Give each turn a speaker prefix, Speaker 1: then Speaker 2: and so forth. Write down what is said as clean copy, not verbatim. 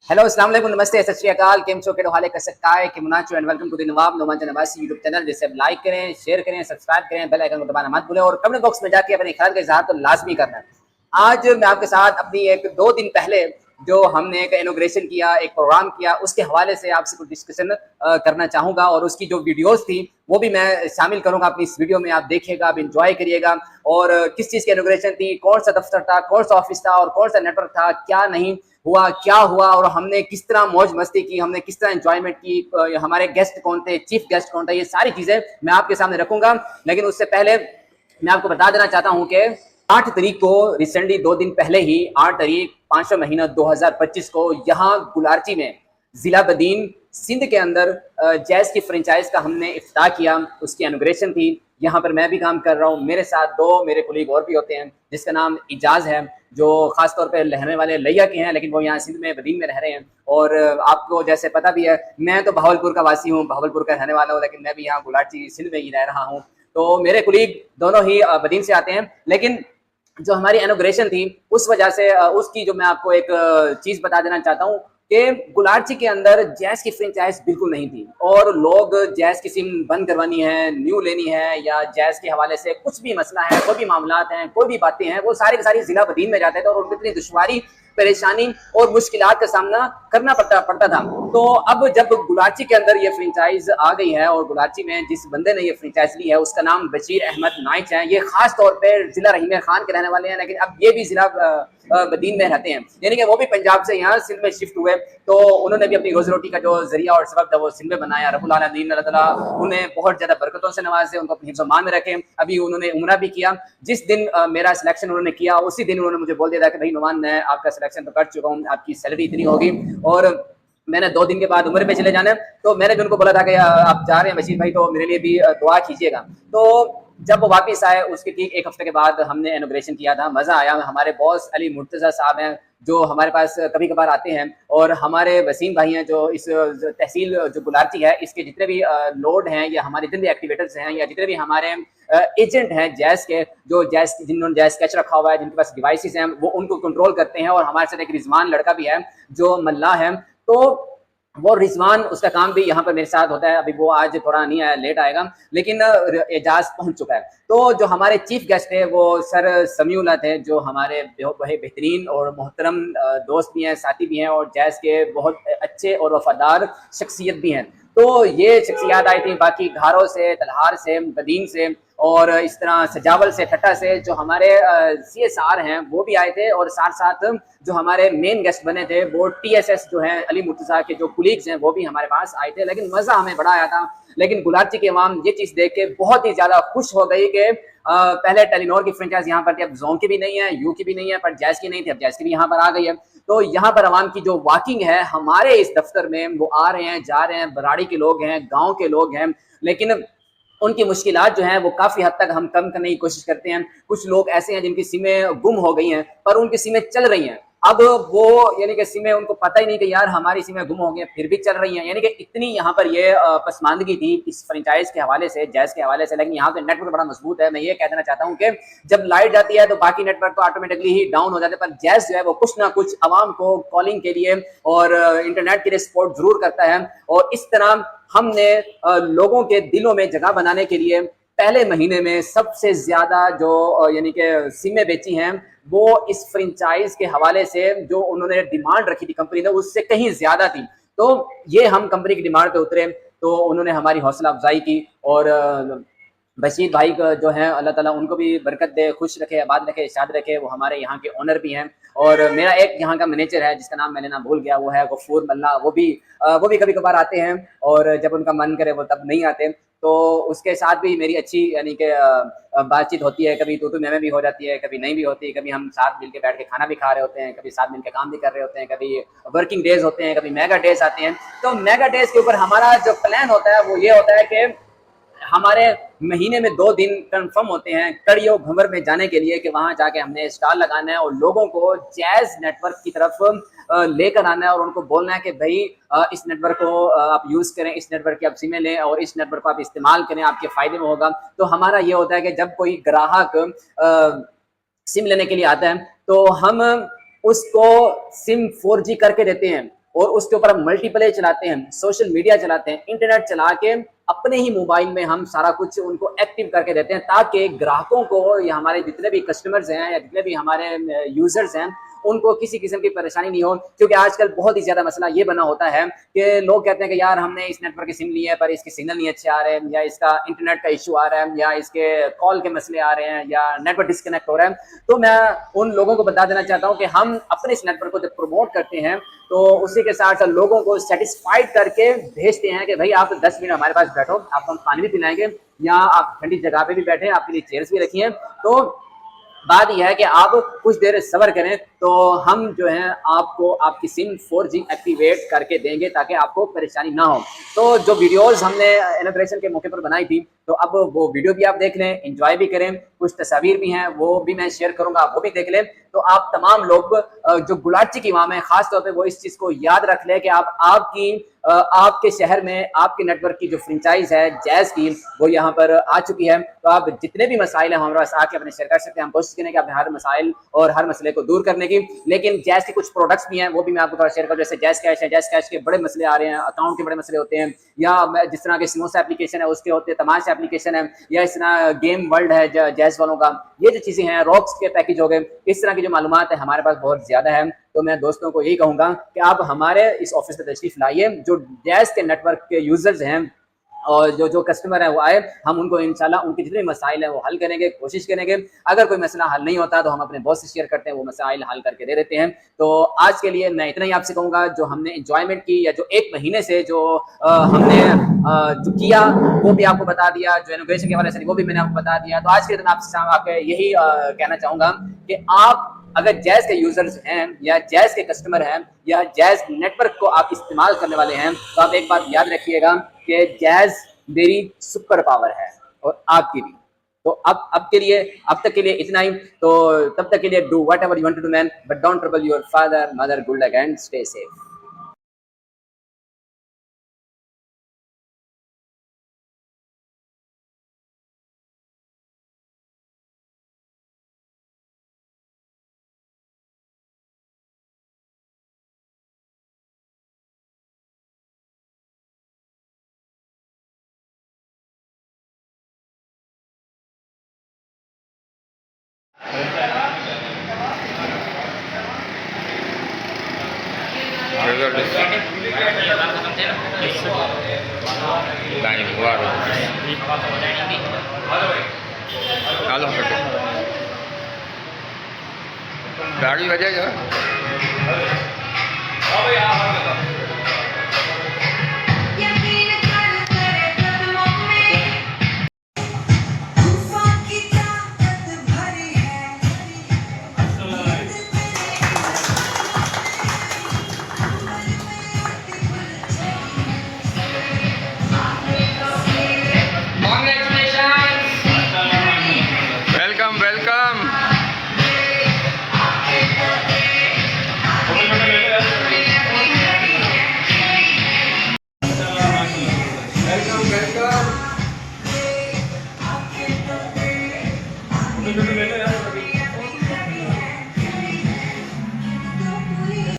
Speaker 1: Hello अस्सलाम वालेकुम नमस्ते सत श्री अकाल केम छो केड़ो हाले कसक काय के मुनाचो एंड वेलकम टू द नवाब नोमान नवासी यूट्यूब चैनल। जिसे लाइक करें, शेयर करें, सब्सक्राइब करें, बेल आइकन को दबाना मत भूलें और कमेंट बॉक्स में जाके अपने ख्याल का इजहार तो लाजमी करना है। आज मैं आपके साथ अपनी एक 2 दिन पहले जो हमने एक इनॉग्रेशन किया, एक प्रोग्राम किया, उसके हवाले से आपसे कुछ डिस्कशन करना चाहूँगा और उसकी जो वीडियोस थी वो भी मैं शामिल करूँगा अपनी इस वीडियो में। आप देखिएगा, आप इंजॉय करिएगा और किस चीज़ की इनॉग्रेशन थी, कौन सा दफ्तर था, कौन सा ऑफिस था और कौन सा नेटवर्क था, क्या नहीं हुआ, क्या हुआ और हमने किस तरह मौज मस्ती की, हमने किस तरह एंजॉयमेंट की, हमारे गेस्ट कौन थे, चीफ गेस्ट कौन था, ये सारी चीज़ें मैं आपके सामने रखूँगा। लेकिन उससे पहले मैं आपको बता देना चाहता हूँ कि 8 तारीख को रिसेंटली 2 दिन पहले ही 8 तारीख 5वां महीना 2025 को यहाँ गुलारची में जिला बदीन सिंध के अंदर जैज़ की फ्रेंचाइज का हमने इफ्ताह किया, उसकी इनॉग्रेशन थी। यहाँ पर मैं भी काम कर रहा हूँ, मेरे साथ 2 मेरे कुलीग और भी होते हैं जिसका नाम इजाज़ है, जो ख़ास तौर पे रहने वाले लिया के हैं, लेकिन वो यहाँ सिंध में बदीन में रह रहे हैं। और आपको जैसे पता भी है मैं तो बहावलपुर का वासी हूँ, बहावलपुर का रहने वाला हूँ, लेकिन मैं भी यहाँ गुलारची सिंध में ही रह रहा हूँ। तो मेरे कुलीग दोनों ही बदीन से आते हैं। लेकिन जो हमारी इनॉग्रेशन थी उस वजह से उसकी जो मैं आपको एक चीज़ बता देना चाहता हूँ कि गुलारची के अंदर जैज़ की फ्रेंचाइज बिल्कुल नहीं थी और लोग जैज़ की सिम बंद करवानी है, न्यू लेनी है या जैज़ के हवाले से कुछ भी मसला है, कोई भी मामलात हैं, कोई भी बातें हैं, वो सारी की सारी जिला बदीन में जाते थे और उनको इतनी दुश्वारी, परेशानी और मुश्किलात का सामना करना पड़ता था। तो अब जब गुलारची के अंदर ये फ्रेंचाइज आ गई है और गुलारची में जिस बंदे ने ये फ्रेंचाइज ली है उसका नाम बशीर अहमद नाइक है। ये खास तौर पे जिला रहीम खान के रहने वाले हैं, लेकिन अब ये भी जिला बदीन में रहते हैं, यानी कि वो भी पंजाब से यहाँ सिंध में शिफ्ट हुए। तो उन्होंने भी अपनी रोजी रोटी का जो जरिया और सबब था वो सिंध में बनाया। रब्बुल आलमीन अल्लाह ताला उन्हें बहुत ज्यादा बरकतों से नवाजे, उनको अपनी हिफ्ज़-ओ-मान में रखे। अभी उन्होंने उम्रा भी किया। जिस दिन मेरा सिलेक्शन उन्होंने किया उसी दिन उन्होंने मुझे बोल दिया था कि भाई नुमान, मैं आपका सिलेक्शन तो कर चुका हूँ, आपकी सैलरी इतनी होगी और मैंने 2 दिन के बाद उम्र पे चले जाना है। तो मैंने भी उनको बोला था कि आप जा रहे हैं बशीर भाई, तो मेरे लिए भी दुआ कीजिएगा। तो जब वो वापस आए उसके ठीक 1 हफ्ते के बाद हमने इनॉग्रेशन किया था, मज़ा आया। हमारे बॉस अली मुर्तज़ा साहब हैं जो हमारे पास कभी कभार आते हैं और हमारे वसीम भाई हैं जो इस तहसील जो गुलारची है इसके जितने भी लोड हैं या हमारे जितने भी एक्टिवेटर्स हैं या जितने भी हमारे एजेंट हैं जैज़ के, जो जैज़ जिन्होंने जैज़ स्केच रखा हुआ है, जिनके पास डिवाइसेस हैं, वो उनको कंट्रोल करते हैं। और हमारे साथ एक रिजवान लड़का भी है जो मल्ला है, तो वो रिजवान उसका काम भी यहाँ पर मेरे साथ होता है। अभी वो आज थोड़ा नहीं आया, लेट आएगा, लेकिन एजाज पहुँच चुका है। तो जो हमारे चीफ गेस्ट थे वो सर समीउल्लाह थे, जो हमारे बेहतरीन और मोहतरम दोस्त भी हैं, साथी भी हैं और जैज़ के बहुत अच्छे और वफादार शख्सियत भी हैं। तो ये शख्सियात आई थी बाकी घारों से, तलहार से, बदीन से और इस तरह सजावल से, ठट्टा से। जो हमारे CSR हैं वो भी आए थे और साथ साथ जो हमारे मेन गेस्ट बने थे वो TSS जो हैं अली मुर्तज़ा के जो कुलीग्स हैं वो भी हमारे पास आए थे। लेकिन मज़ा हमें बड़ा आया था। लेकिन गुलारची के अवाम ये चीज़ देख के बहुत ही ज़्यादा खुश हो गई कि पहले टेलीनॉर की फ्रेंचाइज यहाँ पर थी, अब जोन की भी नहीं है, यू की भी नहीं है, पर जैज़ की नहीं थी, अब जैज़ की भी यहाँ पर आ गई है। तो यहाँ पर अवाम की जो वॉकिंग है हमारे इस दफ्तर में, वो आ रहे हैं, जा रहे हैं, बराड़ी के लोग हैं, गाँव के लोग हैं, लेकिन उनकी मुश्किलात जो हैं वो काफ़ी हद तक हम कम करने की कोशिश करते हैं। कुछ लोग ऐसे हैं जिनकी सिमें गुम हो गई हैं पर उनकी सिमें चल रही हैं। अब वो यानी कि सिमें उनको पता ही नहीं कि यार हमारी सिमें गुम हो गई हैं, फिर भी चल रही हैं। यानी कि इतनी यहाँ पर ये पसमानदगी थी इस फ्रेंचाइज के हवाले से, जैज़ के हवाले से। लेकिन यहाँ पे नेटवर्क बड़ा मजबूत है। मैं ये कह देना चाहता हूँ कि जब लाइट जाती है तो बाकी नेटवर्क तो ऑटोमेटिकली ही डाउन हो जाते हैं, पर जैज़ जो है वो कुछ ना कुछ आवाम को कॉलिंग के लिए और इंटरनेट के लिए सपोर्ट जरूर करता है। और इस तरह हमने लोगों के दिलों में जगह बनाने के लिए पहले महीने में सबसे ज्यादा जो यानी कि सिमें बेची हैं वो इस फ्रेंचाइज के हवाले से जो उन्होंने डिमांड रखी थी कंपनी ने उससे कहीं ज्यादा थी। तो ये हम कंपनी की डिमांड पे उतरे तो उन्होंने हमारी हौसला अफजाई की। और बशीर भाई का जो है अल्लाह ताला उनको भी बरकत दे, खुश रखे, आबाद रखे, शाद रखे। वो हमारे यहाँ के ओनर भी हैं। और मेरा एक यहाँ का मैनेजर है जिसका नाम मैंने ना भूल गया, वो है गफूर मल्ला। वो भी कभी कभार आते हैं और जब उनका मन करे वो तब नहीं आते। तो उसके साथ भी मेरी अच्छी यानी कि बातचीत होती है। कभी तू मैं भी हो जाती है, कभी नहीं भी होती। कभी हम साथ मिलके बैठ के खाना भी खा रहे होते हैं, कभी साथ मिलके काम भी कर रहे होते हैं, कभी वर्किंग डेज होते हैं, कभी मेगा डेज आते हैं। तो मेगा डेज के ऊपर हमारा जो प्लान होता है वो ये होता है कि हमारे महीने में 2 दिन कंफर्म होते हैं कड़ियो घुमर में जाने के लिए कि वहां जाके हमने स्टॉल लगाना है और लोगों को जैज़ नेटवर्क की तरफ लेकर आना है और उनको बोलना है कि भाई इस नेटवर्क को आप यूज करें, इस नेटवर्क की आप सिमें लें और इस नेटवर्क को आप इस्तेमाल करें, आपके फायदे में होगा। तो हमारा ये होता है कि जब कोई ग्राहक सिम लेने के लिए आता है तो हम उसको सिम 4G करके देते हैं और उसके ऊपर हम मल्टीप्ले चलाते हैं, सोशल मीडिया चलाते हैं, इंटरनेट चला के अपने ही मोबाइल में हम सारा कुछ उनको एक्टिव करके देते हैं, ताकि ग्राहकों को या हमारे जितने भी कस्टमर्स हैं या जितने भी हमारे यूजर्स हैं उनको किसी किस्म की परेशानी नहीं हो। क्योंकि आजकल बहुत ही ज्यादा मसला ये बना होता है कि लोग कहते हैं कि यार हमने इस नेटवर्क की सिम ली है पर इसके सिग्नल नहीं अच्छे आ रहे हैं, या इसका इंटरनेट का इशू आ रहा है, या इसके कॉल के मसले आ रहे हैं, या नेटवर्क डिस्कनेक्ट हो रहा है। तो मैं उन लोगों को बता देना चाहता हूँ कि हम अपने इस नेटवर्क को जब प्रमोट करते हैं तो उसी के साथ साथ लोगों को सेटिस्फाइड करके भेजते हैं कि भाई आप 10 मिनट हमारे पास बैठो, आपको हम पानी भी पिलाएंगे, या आप ठंडी जगह पे भी बैठे, आपके लिए चेयर्स भी रखी हैं। तो बात यह है कि आप कुछ देर सब्र करें तो हम जो है आपको आपकी सिम 4G एक्टिवेट करके देंगे ताकि आपको परेशानी ना हो। तो जो वीडियोस हमने इनॉग्रेशन के मौके पर बनाई थी, तो अब वो वीडियो भी आप देख लें, एंजॉय भी करें, कुछ तस्वीर भी हैं वो भी मैं शेयर करूंगा, वो भी देख लें। तो आप तमाम लोग जो गुलाची की वाम है खास तौर पे वो इस चीज को याद रख लें कि आपके शहर में आपके नेटवर्क की जो फ्रेंचाइज है जैज़ की वो यहाँ पर आ चुकी है। तो आप जितने भी मसाइल हैं हमारे पास आके अपने शेयर कर सकते हैं। हम कोशिश करें कि अपने हर मसाइल और हर मसले को दूर करने की। लेकिन जैज़ के कुछ प्रोडक्ट्स भी हैं वो भी मैं आपको थोड़ा शेयर करूँ, जैसे जैज़ कैश है, जैज़ कैश के बड़े मसले आ रहे हैं, अकाउंट के बड़े मसले होते हैं, या जिस तरह के समोसा एप्लीकेशन है उसके होते हैं, तमाशा एप्लीकेशन है, या इस तरह गेम वर्ल्ड है जैज़ वालों का, ये जो चीजें हैं, रॉक्स के पैकेज हो गए, इस तरह की जो मालूमात है हमारे पास बहुत ज्यादा है। तो मैं दोस्तों को यही कहूंगा कि आप हमारे इस ऑफिस में तशरीफ लाइए, जो जैज़ के नेटवर्क के यूजर्स हैं और जो कस्टमर है वो आए, हम उनको इंशाल्लाह उनके जितने मसाइल हैं वो हल करेंगे, कोशिश करेंगे। अगर कोई मसला हल नहीं होता तो हम अपने बॉस से शेयर करते हैं, वो मसाइल हल करके दे देते हैं। तो आज के लिए मैं इतना ही आपसे कहूँगा, जो हमने इंजॉयमेंट की या जो 1 महीने से जो हमने जो किया वो भी आपको बता दिया, जो इनोवेशन के हवाले से वो भी मैंने आपको बता दिया। तो आज के दिन आपसे यही कहना चाहूँगा कि आप अगर जैज़ के यूजर्स हैं या जैज़ के कस्टमर हैं या जैज़ नेटवर्क को आप इस्तेमाल करने वाले हैं, तो आप एक बात याद रखिएगा कि जैज़ मेरी सुपर पावर है और आपकी भी। तो अब के लिए, अब तक के लिए इतना ही। तो तब तक के लिए do whatever you want to do man, but don't trouble your father mother, good luck and stay safe.
Speaker 2: गाड़ी वजह जो